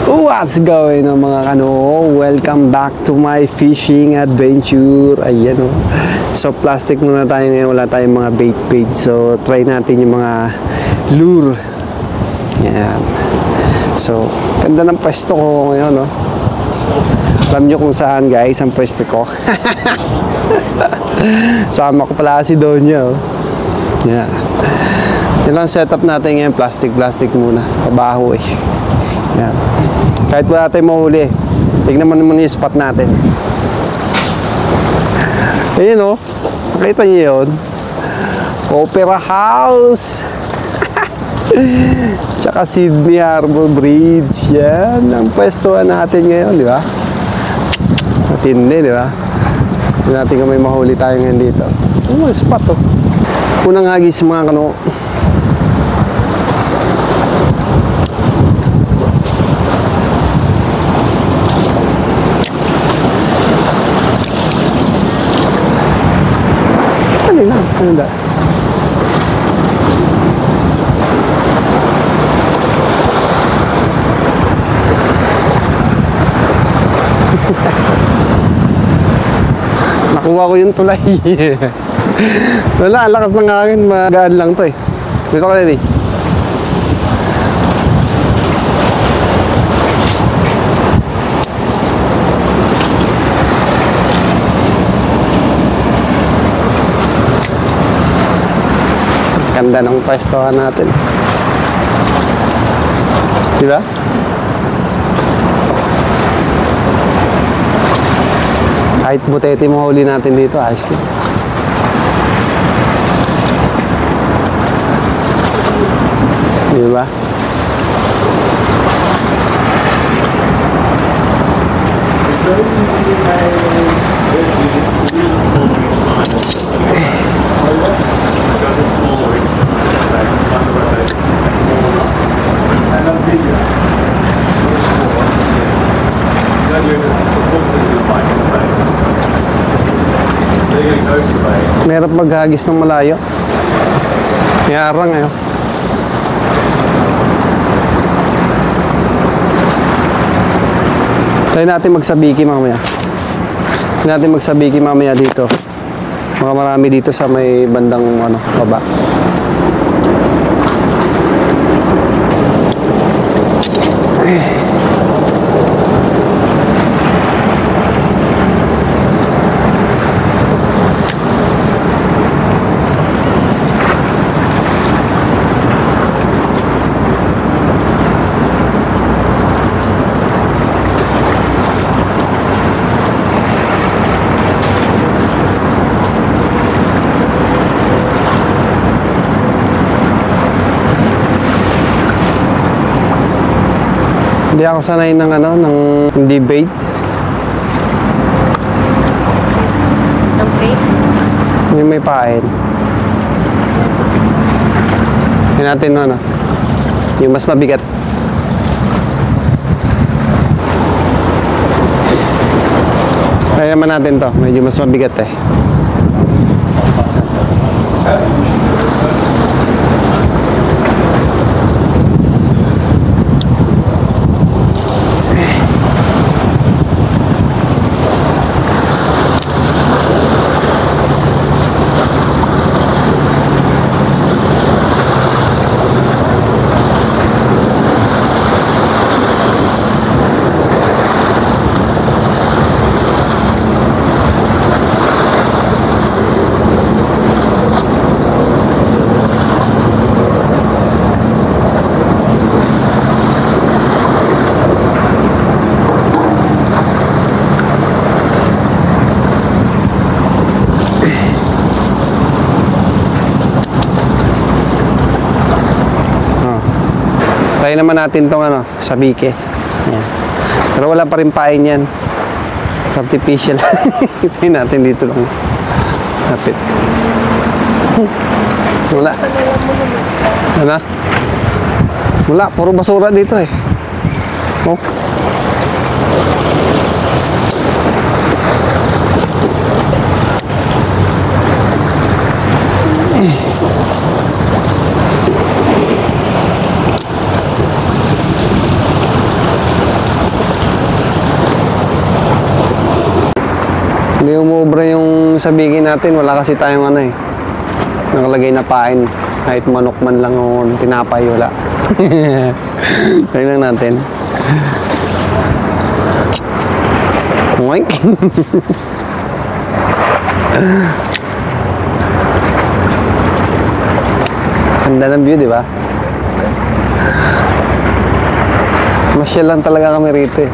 What's going on mga kano? Welcome back to my fishing adventure. Ayan o. So plastic muna tayo ngayon. Wala tayong mga bait. So try natin yung mga lure. Ayan. So ganda ng pwesto ko ngayon no? Alam nyo kung saan guys ang pwesto ko. Sama ko pala si Donya. Yeah. Yan lang setup natin ngayon. Plastic muna. Pabaho eh. Yan. Kahit wala tayong mahuli, tignan mo naman yung spot natin. Ayun o, nakita niyo yun? Opera House. Tsaka Sydney Harbor Bridge. Yan ang pwestuhan natin ngayon, di ba? Matindi, di ba? Hindi natin kung may mahuli tayo ngayon dito. Ano spot o? Unang hagis mga kano. Ano ba? Nakuha ko yung tulay. Wala, lakas ng hangin. Magaan lang to eh. Dito ka rin eh. Ganda ng pwestohan natin. Diba? Kahit butete mo huli natin dito, ayos lang. Diba? Merap maghagis ng malayo. May arang ngayon. Try natin magsabiki mamaya. Try natin magsabiki mamaya dito. Mga marami dito sa may bandang baba. Hindi ako sanay ng ng hindi bait. Ng bait? Yung may pain. Yan natin yung mas mabigat. Kaya naman natin to, medyo mas mabigat eh. Try naman natin itong sabike. Ayan. Pero wala pa rin pain yan. Artificial. Try natin dito lang. Lapit. Wala. Ano? Wala. Puro basura dito eh. Oh. Hindi umubra yung sabihin natin. Wala kasi tayong ano eh. Nakalagay na pain. Kahit manok man lang o tinapay, wala. Tingnan natin. Oink. Ganda ng view, di ba? Masyal lang talaga kami rito eh.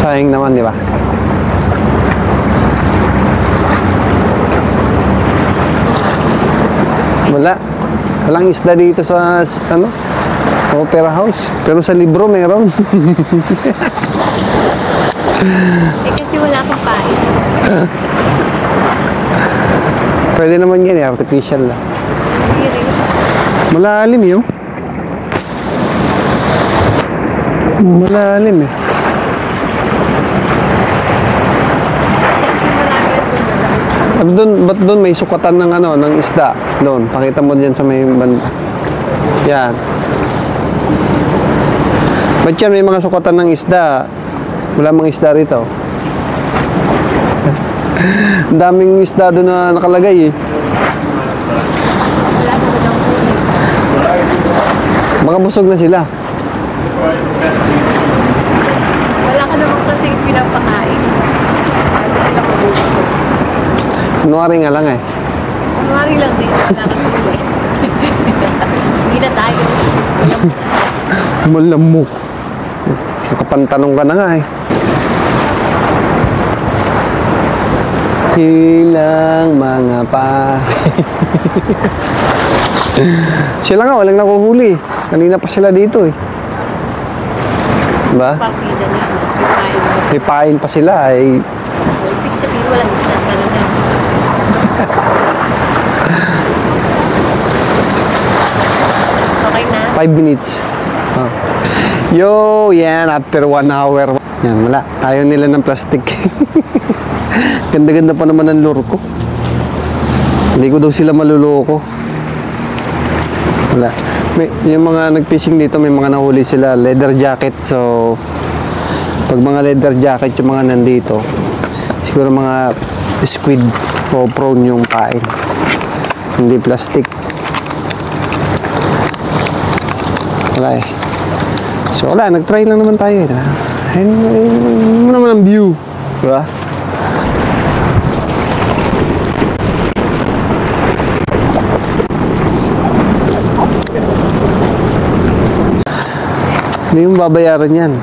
Sayang naman, di ba? Walang isda dito sa ano, Opera House. Pero sa libro meron. Kasi wala akong pain. Pwede naman yan eh, artificial lang. Malalim yun. Malalim eh. Ba't doon may sukatan ng ano, ng isda? Doon, pakita mo diyan sa may yan. Ba't yan may mga sukatan ng isda? Wala mang isda rito. Ang daming isda doon na nakalagay eh. Wala ko lang huli. Baka busog na sila. Wala ka naman kasi pinapakain. Ano sila magugusto? Kunwari nga lang eh. Kunwari lang din. Wala ka huli. Hindi na tayo. Malamok. Nakapantanong ka na nga eh. Silang mga pa. Sila nga, walang nakuhuli. Kanina pa sila dito eh. Diba? Partida niya. Pipain mo. May pain pa sila ay. Ibig sabihin walang isda talaga. Okay na? 5 minutes. Oh. Yo, yan, after 1 hour. Yan, wala. Ayaw nila ng plastic. Ganda-ganda pa naman ang lure ko. Hindi ko daw sila maluloko. Wala. Yung mga nag-fishing dito, may mga nahuli sila. Leather jacket. So, pag mga leather jacket yung mga nandito, siguro mga squid o prawn yung pain. Hindi plastic. Wala eh. So wala, nag-try lang naman tayo. Ayun mo naman ang view. Diba? Hindi mo babayaran yan.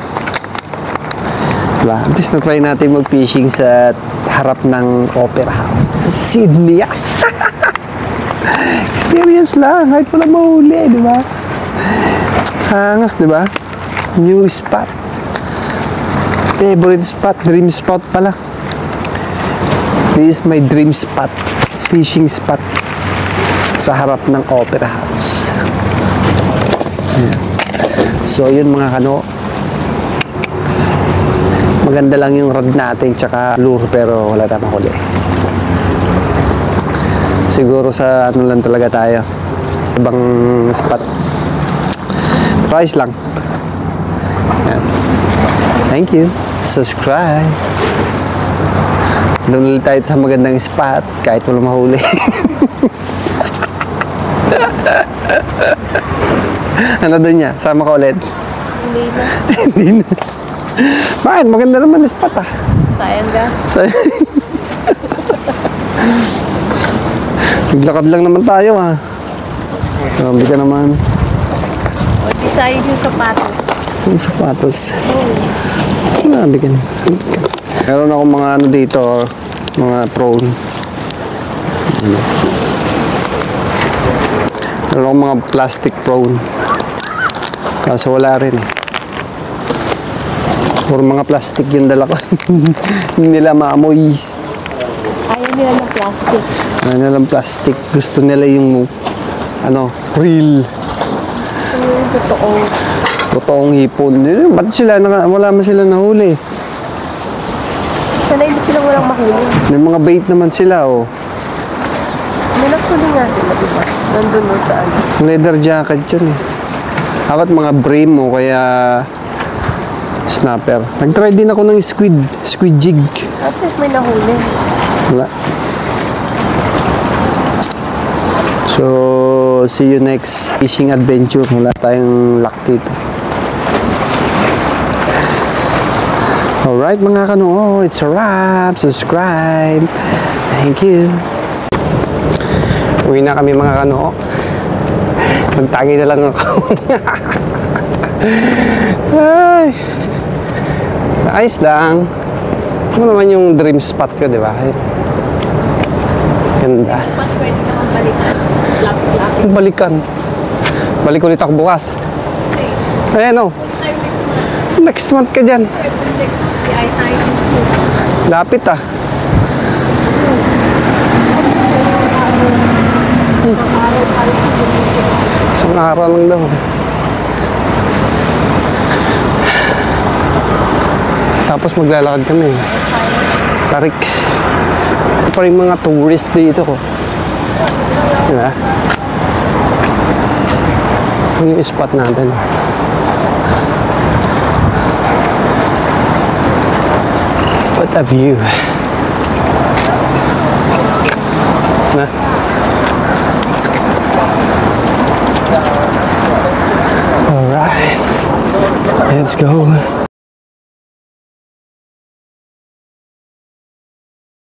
Diba? At least na-try natin mag-fishing sa harap ng Opera House. Sydney. Experience lang. Kahit wala mahuli, di ba? Hangas, di ba? New spot. Favorite spot. Dream spot pala. This is my dream spot. Fishing spot. Sa harap ng Opera House. Ayan. So, yun mga kano. Maganda lang yung rod natin tsaka lure pero wala tayong huli. Siguro sa ano lang talaga tayo. Ibang spot. Price lang. Yan. Thank you. Subscribe. Doon ulit tayo sa magandang spot kahit wala mahuli. Ano doon niya? Sama ka ulit? Hindi na. Hindi na. Bakit? Maganda naman yung spot ah. Sayang gas. Naglakad lang naman tayo ah. Grabe ka naman. O, design yung sapatos. Yung sapatos. Grabe ka naman. Meron akong mga ano dito, mga prawn. Ano. Meron akong mga plastic prawn. Kaso wala rin eh. Puro mga plastic yung dala ko. Hindi nila maamoy. Ayaw nila ng plastic. Ayaw nilang plastic. Gusto nila yung ano, real. Yung Totoong hipon. Ba't sila, wala man sila nahuli. sana hindi sila walang mahuli. May mga bait naman sila oh. May naghuli nga sila, diba? Nandun mo sa ano. Leather jacket yun eh. Dapat mga brim mo kaya Snapper. Nag-try din ako ng squid jig. At least may nahuli. Wala. So, see you next fishing adventure. Wala tayong luck dito. Alright mga kano, it's a wrap. Subscribe. Thank you. Uwi na kami mga kano. Magtangi na lang ako. Ay. Ayos lang. Ano naman yung dream spot ko, di ba? Ganda. Ba't pwede naman balikan? Lock. Balikan. Balik ulit ako bukas. Ayan o. Next month ka dyan. Ay tayo. Lapit ah. Isang araw lang daw. Tapos maglalakad kami. Tarik. Pa rin mga tourist dito ko. Diba? Yung spot natin. What a view. Na? Alright. Let's go.